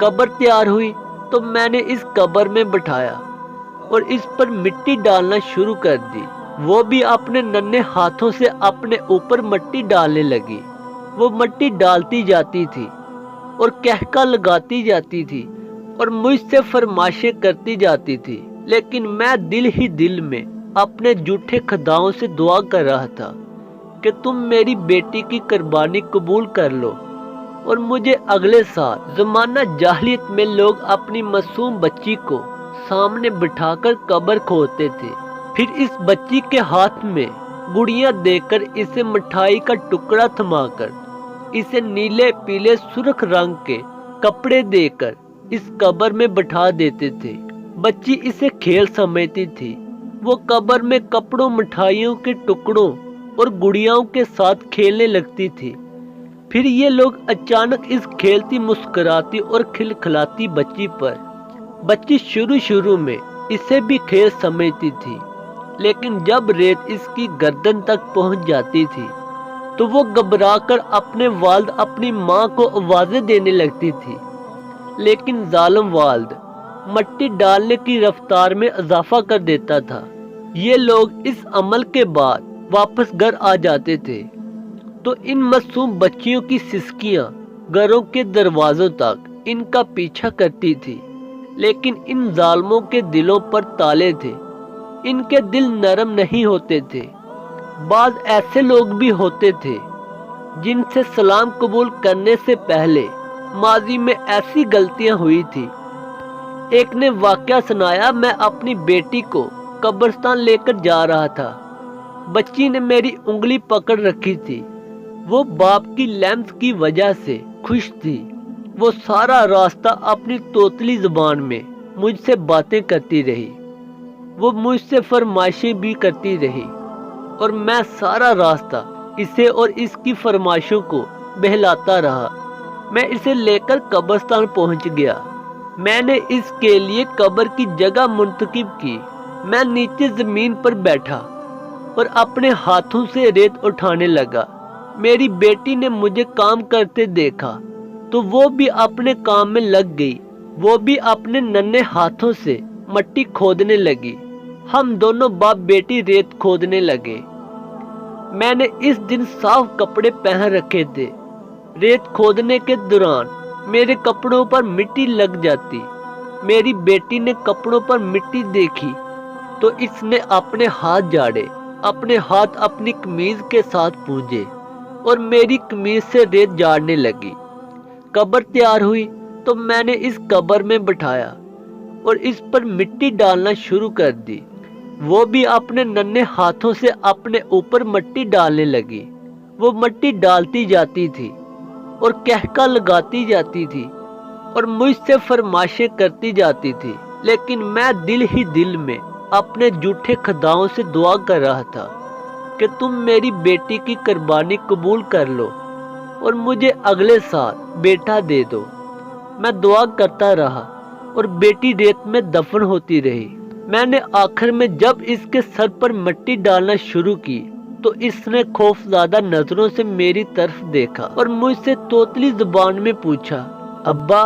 قبر تیار ہوئی تو میں نے اس قبر میں بٹھایا اور اس پر مٹی ڈالنا شروع کر دی۔ وہ بھی اپنے ننھے ہاتھوں سے اپنے اوپر مٹی ڈالنے لگی۔ وہ مٹی ڈالتی جاتی تھی اور کہکا لگاتی جاتی تھی اور مجھ سے فرمائشیں کرتی جاتی تھی، لیکن میں دل ہی دل میں اپنے جھوٹے خداؤں سے دعا کر رہا تھا کہ تم میری بیٹی کی قربانی قبول کر لو۔ اور مجھے اگلے سال زمانہ جاہلیت میں لوگ اپنی معصوم بچی کو سامنے بٹھا کر قبر کھودتے تھے، پھر اس بچی کے ہاتھ میں گڑیاں دے کر اسے مٹھائی کا ٹکڑا تھما کر اسے نیلے پیلے سرخ رنگ کے کپڑے دے کر اس قبر میں بٹھا دیتے تھے۔ بچی اسے کھیل سمجھتی تھی۔ وہ قبر میں کپڑوں، مٹھائیوں کے ٹکڑوں اور گڑیاؤں کے ساتھ کھیلنے لگتی تھی۔ پھر یہ لوگ اچانک اس کھیلتی، مسکراتی اور کھلکھلاتی بچی پر، بچی شروع میں اسے بھی کھیل سمجھتی تھی، لیکن جب ریت اس کی گردن تک پہنچ جاتی تھی تو وہ گھبرا کر اپنے والد، اپنی ماں کو آوازیں دینے لگتی تھی، لیکن ظالم والد مٹی ڈالنے کی رفتار میں اضافہ کر دیتا تھا۔ یہ لوگ اس عمل کے بعد واپس گھر آ جاتے تھے تو ان معصوم بچیوں کی سسکیاں گھروں کے دروازوں تک ان کا پیچھا کرتی تھی، لیکن ان ظالموں کے دلوں پر تالے تھے، ان کے دل نرم نہیں ہوتے تھے۔ بعض ایسے لوگ بھی ہوتے تھے جن سے سلام قبول کرنے سے پہلے ماضی میں ایسی غلطیاں ہوئی تھی۔ ایک نے واقعہ سنایا، میں اپنی بیٹی کو قبرستان لے کر جا رہا تھا، بچی نے میری انگلی پکڑ رکھی تھی۔ وہ باپ کی لمس کی وجہ سے خوش تھی۔ وہ سارا راستہ اپنی توتلی زبان میں مجھ سے باتیں کرتی رہی، وہ مجھ سے فرمائشیں بھی کرتی رہی، اور میں سارا راستہ اسے اور اس کی فرمائشوں کو بہلاتا رہا۔ میں اسے لے کر قبرستان پہنچ گیا۔ میں نے اس کے لیے قبر کی جگہ منتخب کی۔ میں نیچے زمین پر بیٹھا اور اپنے ہاتھوں سے ریت اٹھانے لگا۔ میری بیٹی نے مجھے کام کرتے دیکھا تو وہ بھی اپنے کام میں لگ گئی۔ وہ بھی اپنے ننھے ہاتھوں سے مٹی کھودنے لگی۔ ہم دونوں باپ بیٹی ریت کھودنے لگے۔ میں نے اس دن صاف کپڑے پہن رکھے تھے۔ ریت کھودنے کے دوران میرے کپڑوں پر مٹی لگ جاتی۔ میری بیٹی نے کپڑوں پر مٹی دیکھی تو اس نے اپنے ہاتھ جھاڑے، اپنے ہاتھ اپنی قمیض کے ساتھ پونجے اور میری قمیض سے ریت جھاڑنے لگی۔ قبر تیار ہوئی تو میں نے اس قبر میں بٹھایا اور اس پر مٹی ڈالنا شروع کر دی۔ وہ بھی اپنے ننھے ہاتھوں سے اپنے اوپر مٹی ڈالنے لگی۔ وہ مٹی ڈالتی جاتی تھی اور کہکا لگاتی جاتی تھی اور مجھ سے فرمائشیں کرتی جاتی تھی، لیکن میں دل ہی دل میں اپنے جھوٹے خداؤں سے دعا کر رہا تھا کہ تم میری بیٹی کی قربانی قبول کر لو اور مجھے اگلے سال بیٹا دے دو۔ میں دعا کرتا رہا اور بیٹی ریت میں دفن ہوتی رہی۔ میں نے آخر میں جب اس کے سر پر مٹی ڈالنا شروع کی تو اس نے خوفزدہ نظروں سے میری طرف دیکھا اور مجھ سے توتلی زبان میں پوچھا، ابا،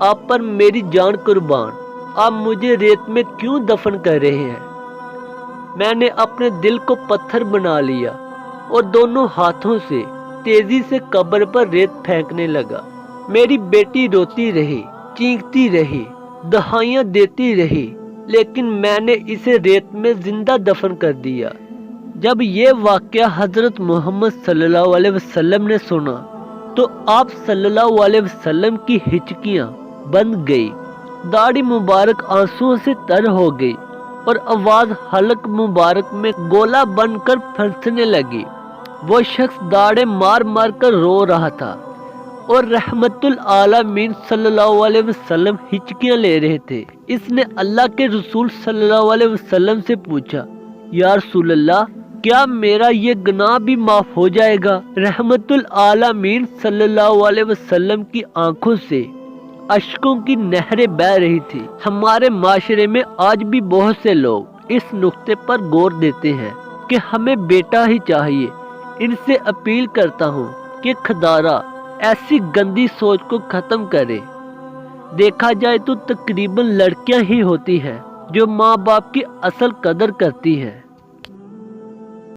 آپ پر میری جان قربان، آپ مجھے ریت میں کیوں دفن کر رہے ہیں؟ میں نے اپنے دل کو پتھر بنا لیا اور دونوں ہاتھوں سے تیزی سے قبر پر ریت پھینکنے لگا۔ میری بیٹی روتی رہی، چیختی رہی، دہائیاں دیتی رہی، لیکن میں نے اسے ریت میں زندہ دفن کر دیا۔ جب یہ واقعہ حضرت محمد صلی اللہ علیہ وسلم نے سنا تو آپ صلی اللہ علیہ وسلم کی ہچکیاں بند گئی، داڑھی مبارک آنسوؤں سے تر ہو گئی اور آواز حلق مبارک میں گولا بن کر پھنسنے لگی۔ وہ شخص داڑھیں مار مار کر رو رہا تھا اور رحمت العالمین صلی اللہ علیہ وسلم ہچکیاں لے رہے تھے۔ اس نے اللہ کے رسول صلی اللہ علیہ وسلم سے پوچھا، یا رسول اللہ، کیا میرا یہ گناہ بھی معاف ہو جائے گا؟ رحمت العالمین صلی اللہ علیہ وسلم کی آنکھوں سے اشکوں کی نہریں بہہ رہی تھی۔ ہمارے معاشرے میں آج بھی بہت سے لوگ اس نقطے پر غور دیتے ہیں کہ ہمیں بیٹا ہی چاہیے۔ ان سے اپیل کرتا ہوں کہ خدا را ایسی گندی سوچ کو ختم کرے۔ دیکھا جائے تو تقریباً لڑکیاں ہی ہوتی ہیں جو ماں باپ کی اصل قدر کرتی ہیں۔